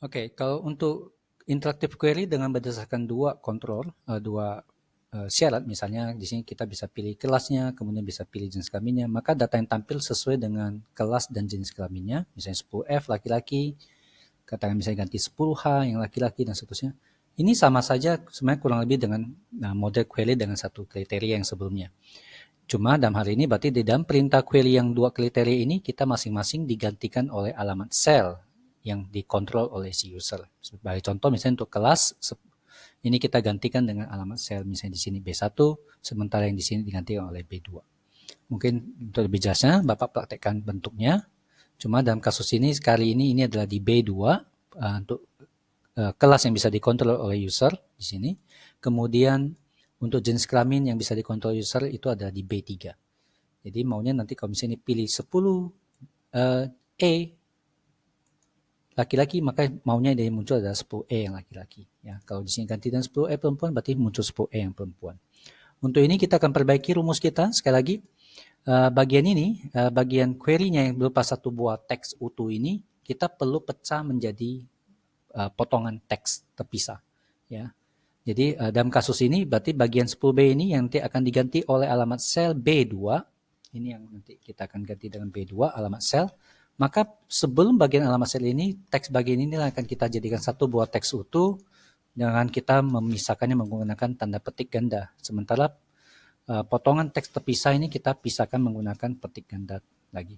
Oke, kalau untuk interactive query dengan berdasarkan dua kontrol, dua syarat, misalnya di sini kita bisa pilih kelasnya, kemudian bisa pilih jenis kelaminnya, maka data yang tampil sesuai dengan kelas dan jenis kelaminnya, misalnya 10F laki-laki, katakan misalnya ganti 10H yang laki-laki dan seterusnya. Ini sama saja sebenarnya kurang lebih dengan model query dengan satu kriteria yang sebelumnya. Cuma dalam hal ini berarti di dalam perintah query yang dua kriteria ini kita masing-masing digantikan oleh alamat sel yang dikontrol oleh si user. Sebagai contoh misalnya untuk kelas ini kita gantikan dengan alamat sel misalnya di sini B1 sementara yang di sini digantikan oleh B2. Mungkin untuk lebih jelasnya Bapak praktekkan bentuknya. Cuma dalam kasus ini kali ini adalah di B2 untuk kelas yang bisa dikontrol oleh user di sini. Kemudian untuk jenis kelamin yang bisa dikontrol user itu ada di B3. Jadi maunya nanti kalau misalnya pilih 10 E laki-laki, maka maunya dia muncul adalah 10E yang laki-laki. Ya, kalau di sini ganti dengan 10E perempuan, berarti muncul 10E yang perempuan. Untuk ini kita akan perbaiki rumus kita. Sekali lagi, bagian ini, bagian query-nya yang berupa satu buah teks utuh ini, kita perlu pecah menjadi potongan teks terpisah. Ya. Jadi dalam kasus ini berarti bagian 10B ini yang nanti akan diganti oleh alamat sel B2. Ini yang nanti kita akan ganti dengan B2 alamat sel. Maka sebelum bagian alamat sel ini, teks bagian ini akan kita jadikan satu buah teks utuh dengan kita memisahkannya menggunakan tanda petik ganda. Sementara potongan teks terpisah ini kita pisahkan menggunakan petik ganda lagi.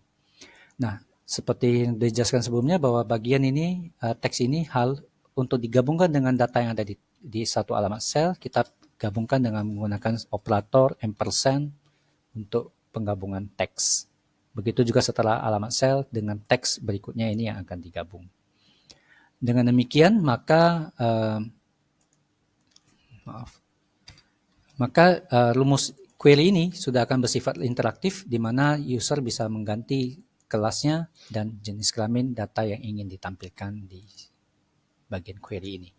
Nah, seperti yang dijelaskan sebelumnya bahwa bagian ini teks ini hal untuk digabungkan dengan data yang ada di satu alamat sel, kita gabungkan dengan menggunakan operator ampersand untuk penggabungan teks. Begitu juga setelah alamat sel dengan teks berikutnya ini yang akan digabung. Dengan demikian maka rumus query ini sudah akan bersifat interaktif di mana user bisa mengganti kelasnya dan jenis kelamin data yang ingin ditampilkan di bagian query ini.